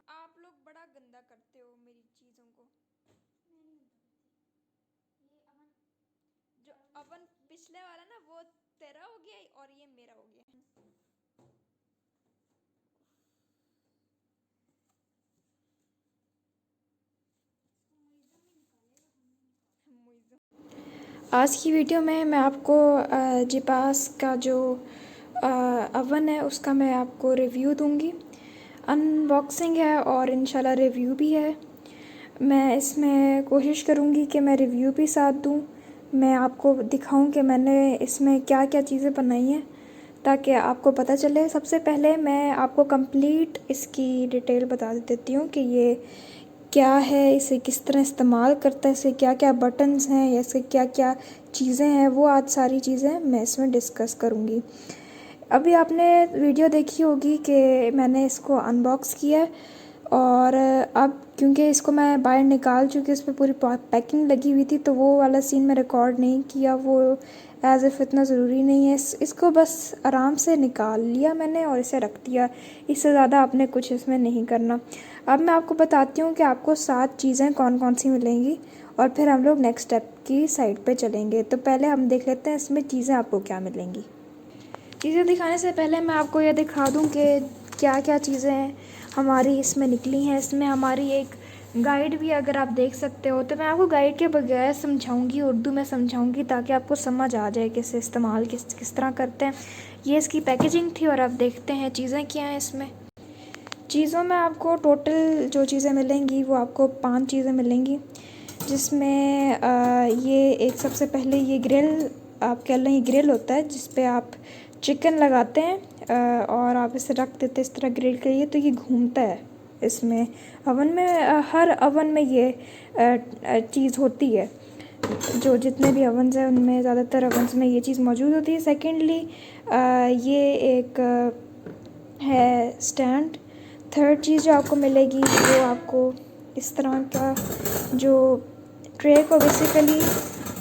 आप लोग बड़ा गंदा करते हो मेरी चीज़ों को। जो अवन पिछले वाला ना वो तेरा हो गया और ये मेरा हो गया। आज की वीडियो में मैं आपको जिपास का जो अवन है उसका मैं आपको रिव्यू दूंगी। अनबॉक्सिंग है और इंशाल्लाह रिव्यू भी है। मैं इसमें कोशिश करूंगी कि मैं रिव्यू भी साथ दूं। मैं आपको दिखाऊं कि मैंने इसमें क्या क्या चीज़ें बनाई हैं ताकि आपको पता चले। सबसे पहले मैं आपको कंप्लीट इसकी डिटेल बता देती हूँ कि ये क्या है, इसे किस तरह इस्तेमाल करता है, इसे क्या क्या बटन्स हैं या इसके क्या क्या चीज़ें हैं, वो आज सारी चीज़ें मैं इसमें डिस्कस करूँगी। अभी आपने वीडियो देखी होगी कि मैंने इसको अनबॉक्स किया है और अब क्योंकि इसको मैं बाहर निकाल चुकी, इस पर पूरी पैकिंग लगी हुई थी, तो वो वाला सीन मैं रिकॉर्ड नहीं किया। वो एज़ इफ़ इतना ज़रूरी नहीं है। इसको बस आराम से निकाल लिया मैंने और इसे रख दिया। इससे ज़्यादा आपने कुछ इसमें नहीं करना। अब मैं आपको बताती हूँ कि आपको 7 चीज़ें कौन कौन सी मिलेंगी और फिर हम लोग नेक्स्ट स्टेप की साइड पे चलेंगे। तो पहले हम देख लेते हैं इसमें चीज़ें आपको क्या मिलेंगी। चीज़ें दिखाने से पहले मैं आपको ये दिखा दूँ कि क्या क्या चीज़ें हमारी इसमें निकली हैं। इसमें हमारी एक गाइड भी अगर आप देख सकते हो, तो मैं आपको गाइड के बगैर समझाऊंगी, उर्दू में समझाऊंगी ताकि आपको समझ आ जाए कि इसे इस्तेमाल किस तरह करते हैं। ये इसकी पैकेजिंग थी और आप देखते हैं चीज़ें क्या हैं इसमें। चीज़ों में आपको टोटल जो चीज़ें मिलेंगी वो आपको 5 चीज़ें मिलेंगी, जिसमें ये एक सबसे पहले ये ग्रिल, आप कह लें ये ग्रिल होता है जिस पे आप चिकन लगाते हैं और आप इसे रख देते हैं इस तरह ग्रिल के लिए, तो ये घूमता है इसमें अवन में। हर अवन में ये चीज़ होती है। जो जितने भी अवन्स हैं उनमें ज़्यादातर अवन्स में ये चीज़ मौजूद होती है। सेकेंडली ये एक है स्टैंड। थर्ड चीज़ जो आपको मिलेगी वो आपको इस तरह का जो ट्रे को बेसिकली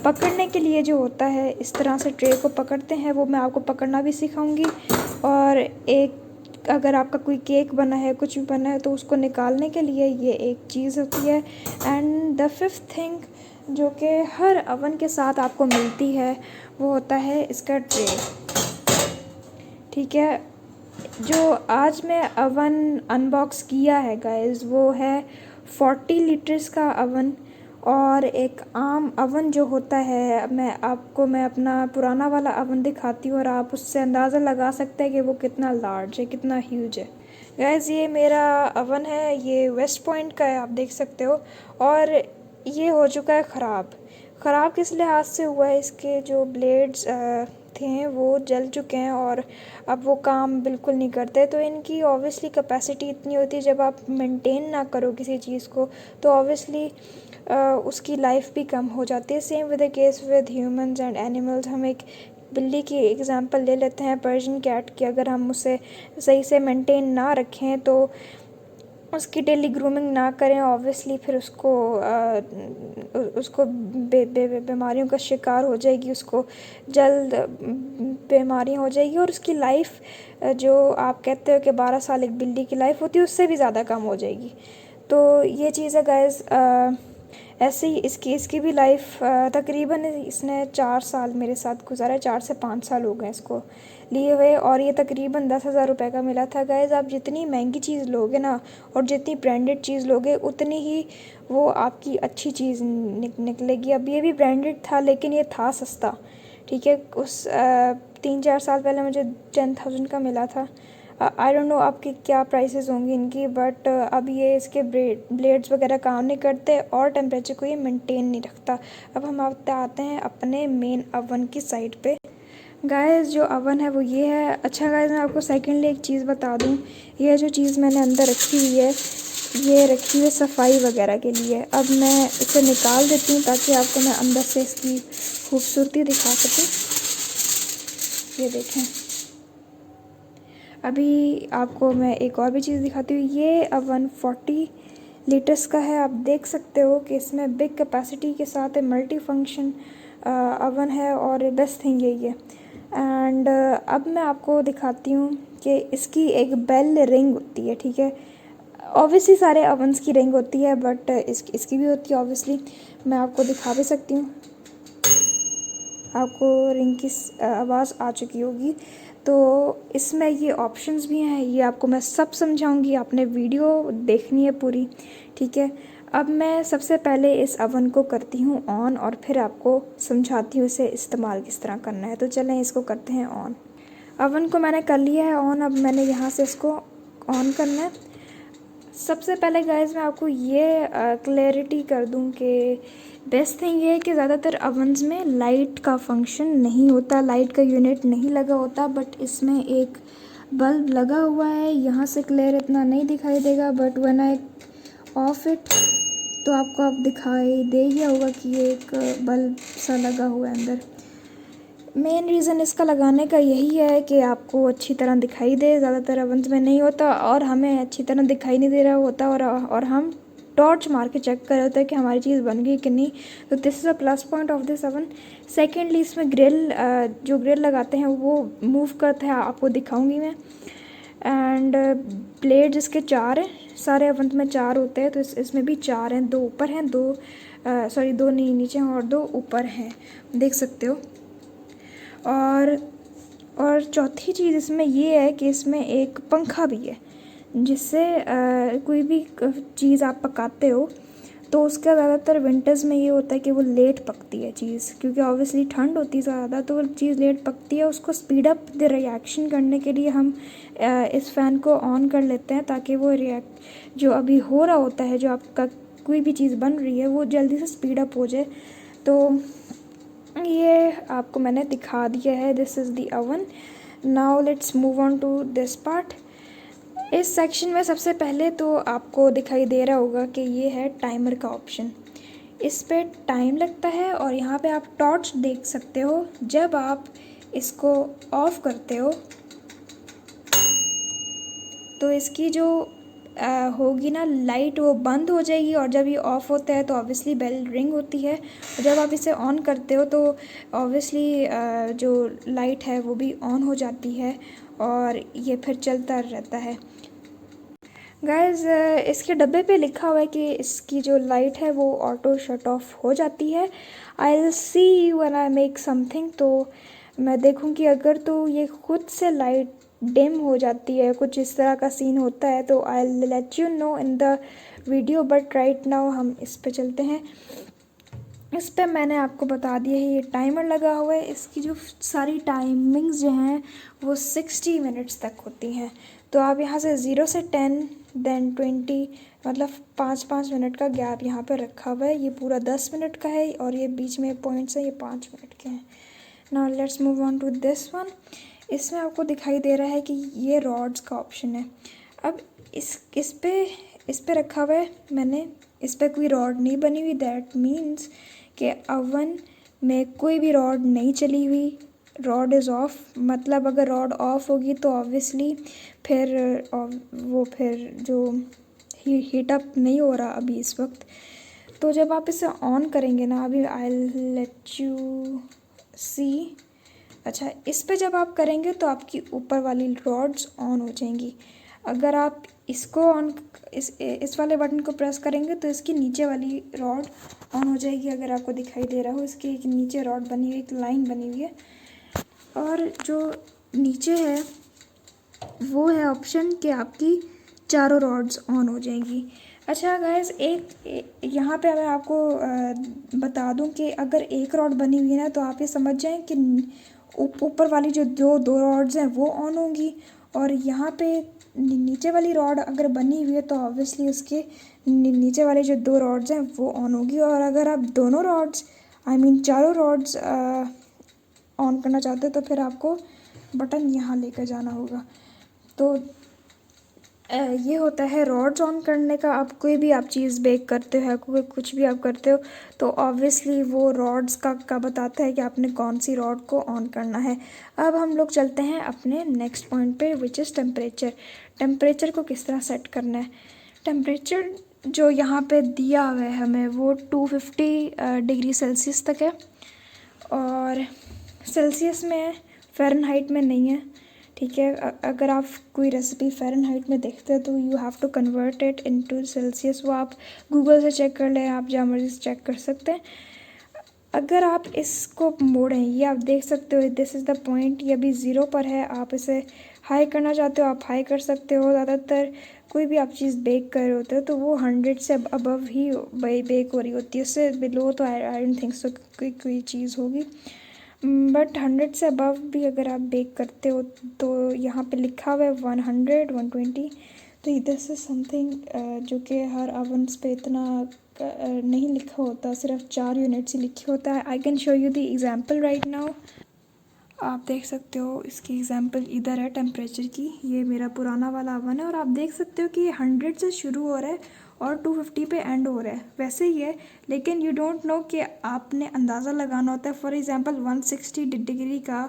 पकड़ने के लिए जो होता है, इस तरह से ट्रे को पकड़ते हैं, वो मैं आपको पकड़ना भी सिखाऊंगी। और एक अगर आपका कोई केक बना है, कुछ भी बना है, तो उसको निकालने के लिए ये एक चीज़ होती है। एंड द फिफ्थ थिंग जो कि हर अवन के साथ आपको मिलती है वो होता है इसका ट्रे। ठीक है, जो आज मैं अवन अनबॉक्स किया है गाइस वो है 40 लीटर्स का अवन। और एक आम अवन जो होता है, मैं अपना पुराना वाला अवन दिखाती हूँ और आप उससे अंदाज़ा लगा सकते हैं कि वो कितना लार्ज है, कितना ह्यूज है। गाइस ये मेरा अवन है, ये वेस्ट पॉइंट का है, आप देख सकते हो। और ये हो चुका है ख़राब। ख़राब किस लिहाज से हुआ है, इसके जो ब्लेड्स थे वो जल चुके हैं और अब वो काम बिल्कुल नहीं करते। तो इनकी ऑब्वियसली कैपेसिटी इतनी होती है, जब आप मेंटेन ना करो किसी चीज़ को तो ऑब्वियसली उसकी लाइफ भी कम हो जाती है। Same with the case with humans and animals. हम एक बिल्ली की एग्जांपल ले लेते हैं, पर्शियन कैट की। अगर हम उसे सही से मेंटेन ना रखें तो उसकी डेली ग्रूमिंग ना करें, ऑब्वियसली फिर उसको बीमारियों का शिकार हो जाएगी, उसको जल्द बीमारियाँ हो जाएगी और उसकी लाइफ जो आप कहते हो कि 12 साल एक बिल्ली की लाइफ होती है उससे भी ज़्यादा कम हो जाएगी। तो ये चीज़ है गाइस। ऐसे ही इसकी भी लाइफ तकरीबन इसने 4 साल मेरे साथ गुजारा है। 4 से 5 साल हो गए इसको लिए हुए और ये तकरीबन 10,000 रुपये का मिला था। गाइस आप जितनी महंगी चीज़ लोगे ना और जितनी ब्रांडेड चीज़ लोगे उतनी ही वो आपकी अच्छी चीज़ निकलेगी। अब ये भी ब्रांडेड था लेकिन ये था सस्ता। ठीक है, उस 3-4 साल पहले मुझे 10,000 का मिला था। आई डोंट नो आपकी क्या प्राइसेस होंगी इनकी, बट अब ये इसके ब्लेड्स वगैरह काम नहीं करते और टेम्परेचर को ये मेंटेन नहीं रखता। अब हम आते हैं अपने मेन अवन की साइड पे। गाइस जो अवन है वो ये है। अच्छा गाइस मैं आपको सेकेंडली एक चीज़ बता दूँ, ये जो चीज़ मैंने अंदर रखी हुई है ये रखी हुई है सफाई वगैरह के लिए। अब मैं इसे निकाल देती हूँ ताकि आपको मैं अंदर से इसकी खूबसूरती दिखा सकूँ। ये देखें, अभी आपको मैं एक और भी चीज़ दिखाती हूँ। ये अवन 40 लीटर्स का है। आप देख सकते हो कि इसमें बिग कैपेसिटी के साथ मल्टी फंक्शन अवन है और बेस्ट थिंग यही है। एंड अब मैं आपको दिखाती हूँ कि इसकी एक बेल रिंग होती है। ठीक है, ऑब्वियसली सारे अवन्स की रिंग होती है, बट इसकी भी होती है ऑब्वियसली। मैं आपको दिखा भी सकती हूँ, आपको रिंग की आवाज़ आ चुकी होगी। तो इसमें ये ऑप्शंस भी हैं, ये आपको मैं सब समझाऊंगी, आपने वीडियो देखनी है पूरी, ठीक है। अब मैं सबसे पहले इस अवन को करती हूँ ऑन और फिर आपको समझाती हूँ इसे इस्तेमाल किस तरह करना है। तो चलें इसको करते हैं ऑन। अवन को मैंने कर लिया है ऑन, अब मैंने यहाँ से इसको ऑन करना है। सबसे पहले गाइस मैं आपको ये क्लैरिटी कर दूं कि बेस्ट थिंग ये है कि ज़्यादातर अवन्स में लाइट का फंक्शन नहीं होता, लाइट का यूनिट नहीं लगा होता, बट इसमें एक बल्ब लगा हुआ है। यहाँ से क्लियर इतना नहीं दिखाई देगा, but when I of it तो आपको अब दिखाई दे गया होगा कि ये एक बल्ब सा लगा हुआ है अंदर। मेन रीज़न इसका लगाने का यही है कि आपको अच्छी तरह दिखाई दे, ज़्यादातर अवन्स में नहीं होता और हमें अच्छी तरह दिखाई नहीं दे रहा होता, और हम टॉर्च मार के चेक कर रहे होते हैं कि हमारी चीज़ बन गई कि नहीं। तो this is a plus point of this oven. Secondly इसमें ग्रिल, जो ग्रिल लगाते हैं वो मूव करता है, आपको दिखाऊंगी मैं। एंड प्लेट जिसके 4 हैं, सारे अवन में 4 होते हैं, तो इसमें भी 4 हैं, 2 ऊपर हैं, 2 नहीं नीचे हैं और 2 ऊपर हैं, देख सकते हो। और चौथी चीज़ इसमें ये है कि इसमें एक पंखा भी है, जिससे कोई भी चीज़ आप पकाते हो तो उसका ज़्यादातर विंटर्स में ये होता है कि वो लेट पकती है चीज़, क्योंकि ऑब्वियसली ठंड होती है ज़्यादा, तो वो चीज़ लेट पकती है। उसको स्पीड अप द रिएक्शन करने के लिए हम इस फ़ैन को ऑन कर लेते हैं, ताकि वो जो अभी हो रहा होता है, जो आपका कोई भी चीज़ बन रही है, वो जल्दी से स्पीड अप हो जाए। तो ये आपको मैंने दिखा दिया है। This is the oven. Now let's move on to this part. इस सेक्शन में सबसे पहले तो आपको दिखाई दे रहा होगा कि ये है टाइमर का ऑप्शन। इस पे टाइम लगता है और यहाँ पे आप टॉर्च देख सकते हो। जब आप इसको ऑफ करते हो तो इसकी जो होगी ना लाइट, वो बंद हो जाएगी, और जब ये ऑफ़ होता है तो ऑब्वियसली बेल रिंग होती है। और जब आप इसे ऑन करते हो तो ऑब्वियसली जो लाइट है वो भी ऑन हो जाती है और ये फिर चलता रहता है। गाइस इसके डब्बे पे लिखा हुआ है कि इसकी जो लाइट है वो ऑटो शट ऑफ हो जाती है। I will see when I make something, तो मैं देखूँगी अगर तो ये खुद से लाइट डिम हो जाती है, कुछ इस तरह का सीन होता है, तो I will let you know in the video. But right now हम इस पे चलते हैं। इस पे मैंने आपको बता दिया है, ये टाइमर लगा हुआ है। इसकी जो सारी टाइमिंग्स जो हैं वो 60 मिनट्स तक होती हैं। तो आप यहाँ से 0 से 10 देन 20, मतलब 5-5 मिनट का गैप यहाँ पे रखा हुआ है। ये पूरा 10 मिनट का है और ये बीच में पॉइंट्स है, ये 5 मिनट के हैं। Now let's move on to this one. इसमें आपको दिखाई दे रहा है कि ये रॉड्स का ऑप्शन है। अब इस पे रखा हुआ है मैंने, इस पे कोई रॉड नहीं बनी हुई, दैट मीन्स कि अवन में कोई भी रॉड नहीं चली हुई, रॉड इज़ ऑफ। मतलब अगर रॉड ऑफ होगी तो ऑब्वियसली फिर जो हीट अप नहीं हो रहा अभी इस वक्त। तो जब आप इसे ऑन करेंगे ना, अभी आई लेट यू सी। अच्छा, इस पे जब आप करेंगे तो आपकी ऊपर वाली रॉड्स ऑन हो जाएंगी। अगर आप इसको इस वाले बटन को प्रेस करेंगे तो इसकी नीचे वाली रॉड ऑन हो जाएगी। अगर आपको दिखाई दे रहा हो, इसकी एक नीचे रॉड बनी हुई, एक लाइन बनी हुई है, और जो नीचे है वो है ऑप्शन कि आपकी चारों रॉड्स ऑन हो जाएंगी। अच्छा गाइस, यहाँ पे मैं आपको बता दूं कि अगर एक रॉड बनी हुई है ना, तो आप ये समझ जाएं कि ऊपर वाली जो दो रॉड्स हैं वो ऑन होंगी, और यहाँ पे नीचे वाली रॉड अगर बनी हुई है तो ऑब्वियसली उसके नीचे वाले जो 2 रॉड्स हैं वो ऑन होगी। और अगर आप दोनों रॉड्स चारों रॉड्स ऑन करना चाहते हो तो फिर आपको बटन यहाँ लेकर जाना होगा। तो ये होता है रॉड्स ऑन करने का। आप कोई भी आप चीज़ बेक करते हो, कोई कुछ भी आप करते हो, तो ऑब्वियसली वो रॉड्स का बताता है कि आपने कौन सी रॉड को ऑन करना है। अब हम लोग चलते हैं अपने नेक्स्ट पॉइंट पे, विच इज़ टेम्परेचर। टेम्परेचर को किस तरह सेट करना है। टेम्परेचर जो यहाँ पे दिया हुआ है हमें वो 250 डिग्री सेल्सियस तक है, और सेल्सियस में है, फ़ारेनहाइट में नहीं है, ठीक है। अगर आप कोई रेसिपी फ़ारेनहाइट में देखते हैं तो you have to convert it into Celsius. वो आप गूगल से चेक कर लें, आप जहाँ मर्जी से चेक कर सकते हैं। अगर आप इसको मोड़ें, ये आप देख सकते हो, दिस इज़ द पॉइंट, ये अभी 0 पर है। आप इसे हाई करना चाहते हो आप हाई कर सकते हो। ज़्यादातर कोई भी आप चीज़ बेक कर रहे होते हो तो वो 100 से अबव ही बेक हो रही होती है। उससे बिलो तो आई डोंट थिंक सो कोई चीज़ होगी, बट 100 से अबव भी अगर आप बेक करते हो तो यहाँ पे लिखा हुआ है 100, 120। तो दिस इज़ समथिंग जो कि हर अवन्स पे इतना नहीं लिखा होता, सिर्फ 4 यूनिट्स ही लिखी होता है। I can show you the example right now. आप देख सकते हो इसकी एग्जांपल इधर है टेम्परेचर की। ये मेरा पुराना वाला अवन है और आप देख सकते हो कि ये 100 से शुरू हो रहा है और 250 पे एंड हो रहा है। वैसे ही है, लेकिन यू डोंट नो कि आपने अंदाज़ा लगाना होता है। फॉर एग्ज़ाम्पल 160 डिग्री का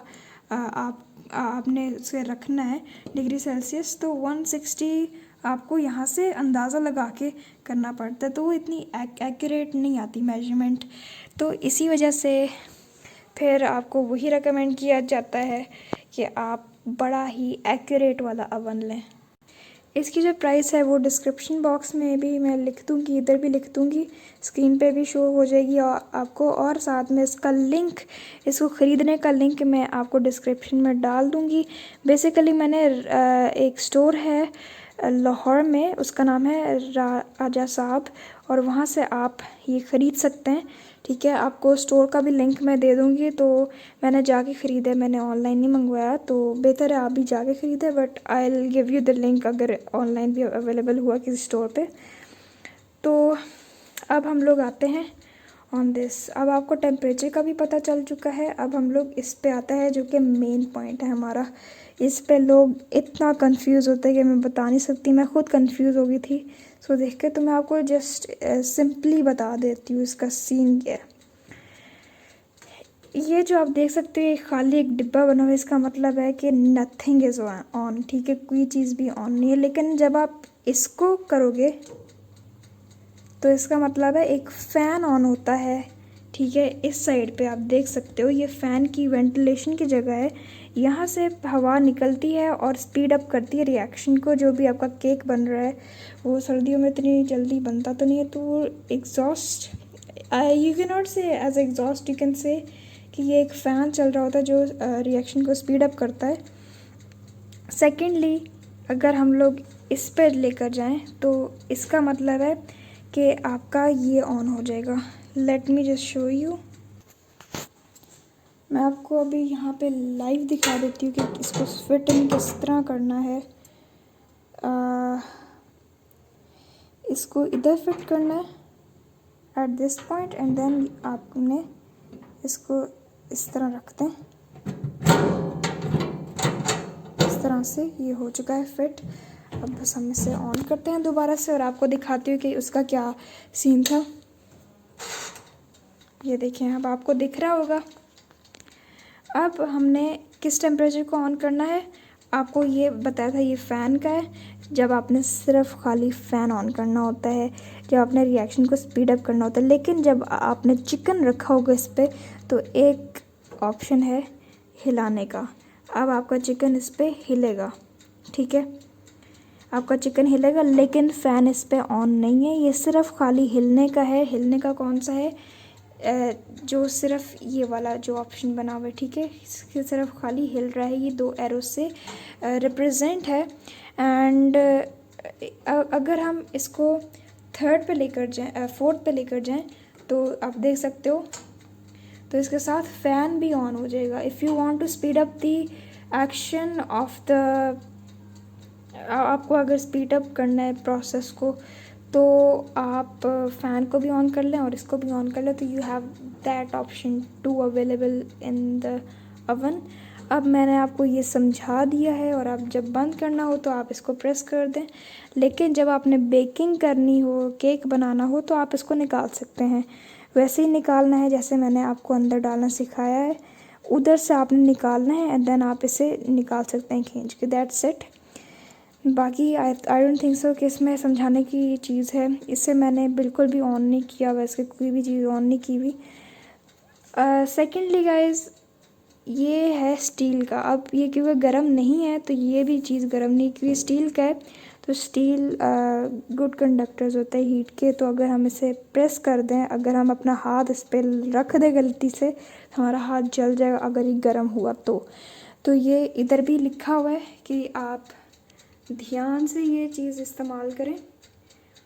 आपने उसे रखना है डिग्री सेल्सियस, तो 160 आपको यहाँ से अंदाज़ा लगा के करना पड़ता है, तो वो इतनी एक्यूरेट नहीं आती मेजरमेंट। तो इसी वजह से फिर आपको वही रेकमेंड किया जाता है कि आप बड़ा ही एक्यूरेट वाला अवन लें। इसकी जो प्राइस है वो डिस्क्रिप्शन बॉक्स में भी मैं लिख दूँगी, इधर भी लिख दूँगी, स्क्रीन पे भी शो हो जाएगी और आपको, और साथ में इसका लिंक, इसको ख़रीदने का लिंक मैं आपको डिस्क्रिप्शन में डाल दूँगी। बेसिकली मैंने एक स्टोर है लाहौर में, उसका नाम है राजा साहब, और वहाँ से आप ये ख़रीद सकते हैं। ठीक है, आपको स्टोर का भी लिंक मैं दे दूँगी। तो मैंने जाके ख़रीदा, मैंने ऑनलाइन नहीं मंगवाया, तो बेहतर है आप भी जाके ख़रीदें, but I will give you the link अगर ऑनलाइन भी अवेलेबल हुआ किसी स्टोर पे। तो अब हम लोग आते हैं ऑन दिस। अब आपको टेम्परेचर का भी पता चल चुका है, अब हम लोग इस पे आता है जो कि मेन पॉइंट है हमारा। इस पे लोग इतना कंफ्यूज होते हैं कि मैं बता नहीं सकती, मैं खुद कंफ्यूज हो गई थी। सो देख के तो मैं आपको जस्ट सिंपली बता देती हूँ इसका सीन क्या है। ये जो आप देख सकते हो, ये खाली एक डिब्बा बना हुआ है, इसका मतलब है कि नथिंग इज़ ऑन। ठीक है, कोई चीज़ भी ऑन नहीं है। लेकिन जब आप इसको करोगे तो इसका मतलब है एक फ़ैन ऑन होता है। ठीक है, इस साइड पे आप देख सकते हो, ये फ़ैन की वेंटिलेशन की जगह है। यहाँ से हवा निकलती है और स्पीड अप करती है रिएक्शन को। जो भी आपका केक बन रहा है वो सर्दियों में इतनी जल्दी बनता तो नहीं है, तो वो exhaust, you can not say as exhaust, you can say कि ये एक फ़ैन चल रहा होता है जो रिएक्शन को स्पीड अप करता है। सेकेंडली, अगर हम लोग इस पर लेकर जाएं तो इसका मतलब है कि आपका ये ऑन हो जाएगा। Let me just show you. मैं आपको अभी यहाँ पे लाइव दिखा देती हूँ कि इसको फिट इन किस तरह करना है। इसको इधर फिट करना है at this point, and then आपने इसको इस तरह रखते हैं, इस तरह से ये हो चुका है फिट। अब बस हम इसे ऑन करते हैं दोबारा से और आपको दिखाती हूँ कि उसका क्या सीन था। ये देखें, अब आपको दिख रहा होगा। अब हमने किस टेम्परेचर को ऑन करना है, आपको ये बताया था, ये फ़ैन का है। जब आपने सिर्फ खाली फ़ैन ऑन करना होता है, जब आपने रिएक्शन को स्पीड अप करना होता है। लेकिन जब आपने चिकन रखा होगा इस पर तो एक ऑप्शन है हिलाने का। अब आपका चिकन इस पर हिलेगा। ठीक है, आपका चिकन हिलेगा, लेकिन फ़ैन इस पर ऑन नहीं है, ये सिर्फ खाली हिलने का है। हिलने का कौन सा है, जो सिर्फ ये वाला जो ऑप्शन बना हुआ है। ठीक है, इसके सिर्फ खाली हिल रहा है, ये 2 एरो से रिप्रेजेंट है। एंड अगर हम इसको थर्ड पे लेकर जाएं, फोर्थ पे लेकर जाएं, तो आप देख सकते हो, तो इसके साथ फ़ैन भी ऑन हो जाएगा। If you want to speed up the action of the, आपको अगर स्पीड अप करना है प्रोसेस को, तो आप फ़ैन को भी ऑन कर लें और इसको भी ऑन कर लें, तो you have that option 2 available in the oven. अब मैंने आपको ये समझा दिया है, और अब जब बंद करना हो तो आप इसको प्रेस कर दें। लेकिन जब आपने बेकिंग करनी हो, केक बनाना हो, तो आप इसको निकाल सकते हैं। वैसे ही निकालना है जैसे मैंने आपको अंदर डालना सिखाया है, उधर से आपने निकालना है, एंड देन आप इसे निकाल सकते हैं खींच के। That's it. बाकी आई डोंट थिंक सो कि इसमें समझाने की चीज़ है। इससे मैंने बिल्कुल भी ऑन नहीं किया, वैसे कोई भी चीज़ ऑन नहीं की हुई। सेकेंडली गाइज, ये है स्टील का। अब ये क्योंकि गर्म नहीं है तो ये भी चीज़ गर्म नहीं, क्योंकि स्टील का है तो स्टील गुड कंडक्टर्स होते हैं हीट के। तो अगर हम इसे प्रेस कर दें, अगर हम अपना हाथ इस पर रख दें गलती से, हमारा हाथ जल जाएगा अगर ये गर्म हुआ तो ये इधर भी लिखा हुआ है कि आप ध्यान से ये चीज़ इस्तेमाल करें।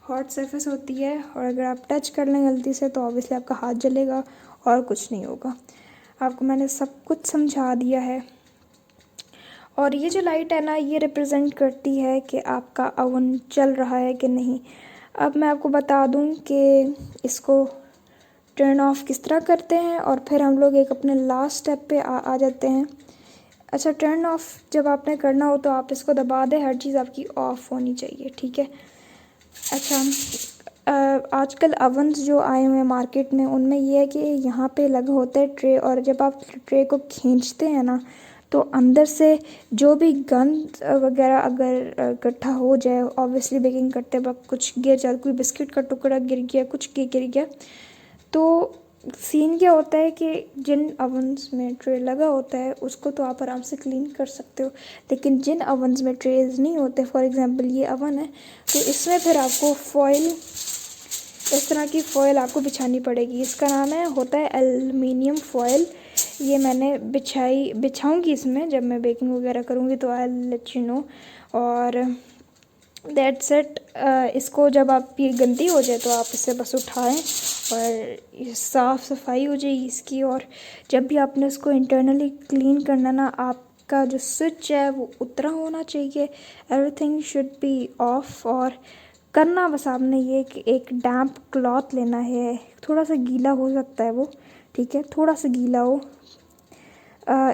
हॉट सरफेस होती है और अगर आप टच कर लें गलती से तो ऑब्वियसली आपका हाथ जलेगा और कुछ नहीं होगा। आपको मैंने सब कुछ समझा दिया है। और ये जो लाइट है ना, ये रिप्रेजेंट करती है कि आपका ओवन चल रहा है कि नहीं। अब मैं आपको बता दूं कि इसको टर्न ऑफ किस तरह करते हैं और फिर हम लोग एक अपने लास्ट स्टेप पे आ जाते हैं। अच्छा, टर्न ऑफ जब आपने करना हो तो आप इसको दबा दें, हर चीज़ आपकी ऑफ होनी चाहिए, ठीक है। अच्छा, आजकल अवन्स जो आए हुए हैं मार्केट में, उनमें ये है कि यहाँ पे लगा होता है ट्रे, और जब आप ट्रे को खींचते हैं ना तो अंदर से जो भी गंद वगैरह अगर इकट्ठा हो जाए, ऑब्वियसली बेकिंग करते वक्त कुछ गिर जाए, कोई बिस्किट का टुकड़ा गिर गया, कुछ गिर गया, तो सीन क्या होता है कि जिन अवन्स में ट्रे लगा होता है उसको तो आप आराम से क्लीन कर सकते हो, लेकिन जिन अवन्स में ट्रेज नहीं होते, फॉर एग्जांपल ये अवन है, तो इसमें फिर आपको फॉइल, इस तरह की फ़ॉइल आपको बिछानी पड़ेगी। इसका नाम होता है एल्युमिनियम फ़ॉइल। ये मैंने बिछाऊंगी इसमें जब मैं बेकिंग वगैरह करूँगी, तो आई लेट यू नो। और दैट्स इट। इसको जब आप ये गंदी हो जाए तो आप इसे बस उठाएं और साफ़ सफाई हो जाएगी इसकी। और जब भी आपने इसको इंटरनली क्लीन करना ना, आपका जो स्विच है वो उतरा होना चाहिए, एवरीथिंग शुड बी ऑफ। और करना बस आपने ये कि एक डैम्प क्लॉथ लेना है, थोड़ा सा गीला हो सकता है वो, ठीक है, थोड़ा सा गीला हो,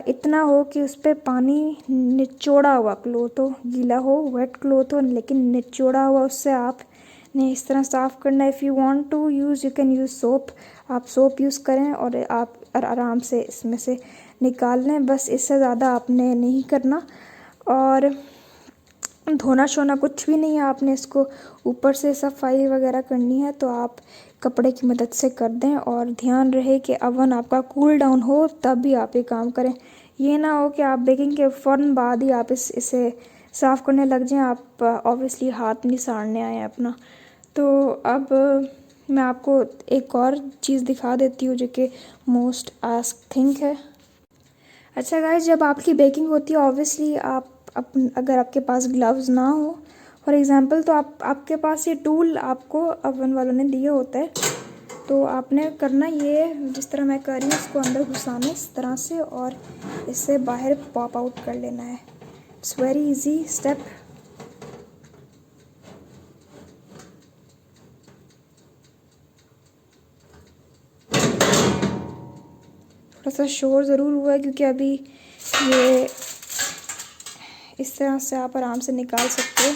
इतना हो कि उस पर पानी निचोड़ा हुआ क्लॉथ हो, गीला हो, वेट क्लॉथ हो लेकिन निचोड़ा हुआ, उससे आपने इस तरह साफ़ करना है। If you want to use, you can use soap, आप सोप यूज़ करें और आप आराम से इसमें से निकाल लें, बस इससे ज़्यादा आपने नहीं करना। और धोना शोना कुछ भी नहीं है, आपने इसको ऊपर से सफाई वगैरह करनी है तो आप कपड़े की मदद से कर दें। और ध्यान रहे कि अवन आपका कूल डाउन हो तब भी आप ये काम करें। ये ना हो कि आप बेकिंग के फ़ौरन बाद ही आप इसे साफ़ करने लग जाएं, आप ऑब्वियसली हाथ नहीं साड़ने आए हैं अपना। तो अब मैं आपको एक और चीज़ दिखा देती हूँ जो कि मोस्ट आस्क थिंग है। अच्छा गाइस, जब आपकी बेकिंग होती है ऑब्वियसली आप अगर आपके पास ग्लव्स ना हो फॉर एग्ज़ाम्पल, तो आपके पास ये टूल आपको अवन वालों ने दिए होता है। तो आपने करना ये, जिस तरह मैं कर रही हूँ, इसको अंदर घुसाना इस तरह से और इससे बाहर पॉप आउट कर लेना है। It's very easy step. थोड़ा सा शोर ज़रूर हुआ है क्योंकि अभी ये इस तरह से आप आराम से निकाल सकते हो।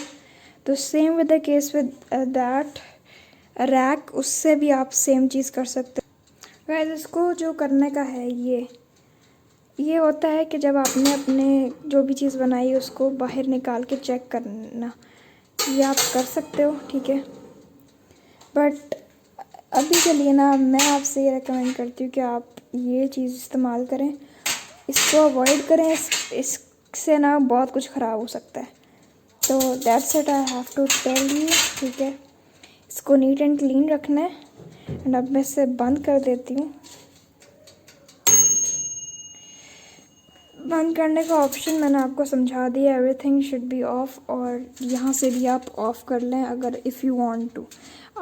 तो same with the case with that rack, उससे भी आप सेम चीज़ कर सकते हो। वैसे इसको जो करने का है ये होता है कि जब आपने अपने जो भी चीज़ बनाई उसको बाहर निकाल के चेक करना, ये आप कर सकते हो, ठीक है। बट अभी के लिए ना मैं आपसे ये रेकमेंड करती हूँ कि आप ये चीज़ इस्तेमाल करें, इसको अवॉइड करें, इससे ना बहुत कुछ ख़राब हो सकता है। तो that's it, I have to tell you, ठीक है। इसको नीट एंड क्लीन रखना है। एंड अब मैं इसे बंद कर देती हूँ। बंद करने का ऑप्शन मैंने आपको समझा दिया, एवरीथिंग शुड बी ऑफ, और यहाँ से भी आप ऑफ़ कर लें अगर इफ़ यू वांट टू।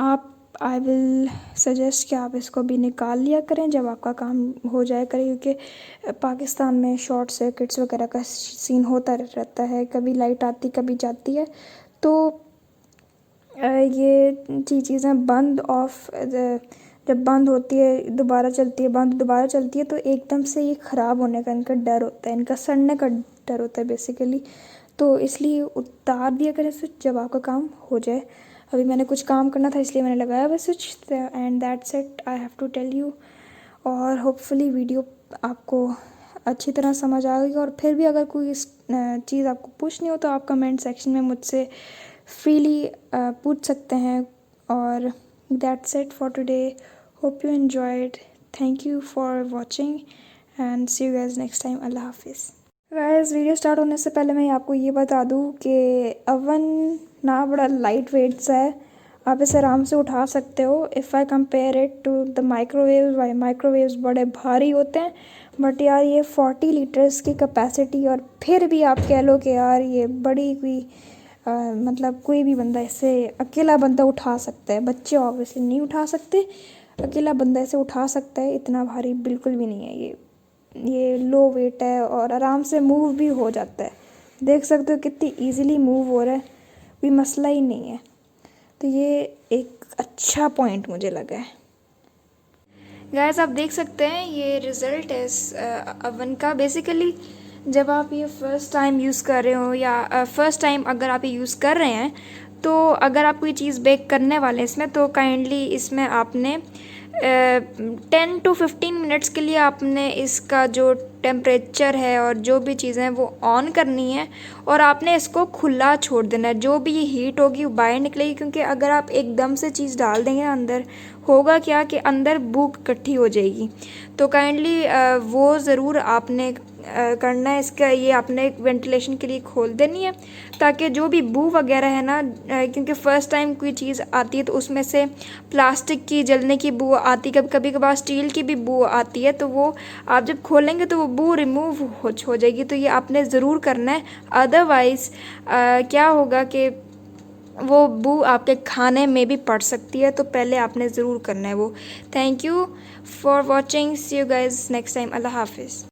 आप आई विल सजेस्ट कि आप इसको भी निकाल लिया करें जब आपका काम हो जाए करे, क्योंकि पाकिस्तान में शॉर्ट सर्किट्स वगैरह का सीन होता रहता है, कभी लाइट आती कभी जाती है। तो ये चीज़ें बंद ऑफ जब बंद होती है दोबारा चलती है, बंद दोबारा चलती है, तो एकदम से ये ख़राब होने का इनका डर होता है, इनका सड़ने का डर होता है बेसिकली। तो इसलिए उतार दिया करें स्विच जब आपका काम हो जाए। अभी मैंने कुछ काम करना था इसलिए मैंने लगाया हुआ switch, and that's it, I have to tell you. और होपफुली वीडियो आपको अच्छी तरह समझ आ गई। और फिर भी अगर कोई चीज़ आपको पूछनी हो तो आप कमेंट सेक्शन में मुझसे फ्रीली पूछ सकते हैं। और that's it for today, hope you enjoyed, thank you for watching and see you guys next time. अल्लाह हाफिज़। गाइस वीडियो स्टार्ट होने से पहले मैं आपको ये बता दूँ कि अवन ना बड़ा लाइट वेट सा है, आप इसे आराम से उठा सकते हो। If I compare it to the microwave, microwaves बड़े भारी होते हैं, बट यार ये 40 लीटर्स की कैपेसिटी, और फिर भी आप कह लो कि यार ये बड़ी कोई मतलब कोई भी बंदा इसे, अकेला बंदा उठा सकता है। बच्चे ऑब्वियसली नहीं उठा सकते, अकेला बंदा इसे उठा सकता है। इतना भारी बिल्कुल भी नहीं है ये लो वेट है और आराम से मूव भी हो जाता है। देख सकते हो कितनी इजीली मूव हो रहा है, कोई मसला ही नहीं है। तो ये एक अच्छा पॉइंट मुझे लगा है। गाइस आप देख सकते हैं ये रिज़ल्ट है इस अवन का। बेसिकली जब आप ये फ़र्स्ट टाइम यूज़ कर रहे हो या फ़र्स्ट टाइम अगर आप ये यूज़ कर रहे हैं, तो अगर आप कोई चीज़ बेक करने वाले हैं इसमें, तो काइंडली इसमें आपने 10 to 15 मिनट्स के लिए आपने इसका जो टेम्परेचर है और जो भी चीज़ें हैं वो ऑन करनी है, और आपने इसको खुला छोड़ देना है। जो भी ये हीट होगी वो बाहर निकलेगी, क्योंकि अगर आप एकदम से चीज़ डाल देंगे ना अंदर, होगा क्या कि अंदर बू इकट्ठी हो जाएगी। तो काइंडली वो ज़रूर आपने करना है। इसका ये आपने वेंटिलेशन के लिए खोल देनी है, ताकि जो भी बू वगैरह है ना, क्योंकि फ़र्स्ट टाइम कोई चीज़ आती है तो उसमें से प्लास्टिक की जलने की बू आती है, कभी कभार स्टील की भी बू आती है, तो वो आप जब खोलेंगे तो वो बू रिमूव हो जाएगी। तो ये आपने ज़रूर करना है, अदरवाइज़ क्या होगा कि वो बू आपके खाने में भी पड़ सकती है। तो पहले आपने ज़रूर करना है वो। Thank you for watching, see you guys next time. अल्लाह हाफिज़।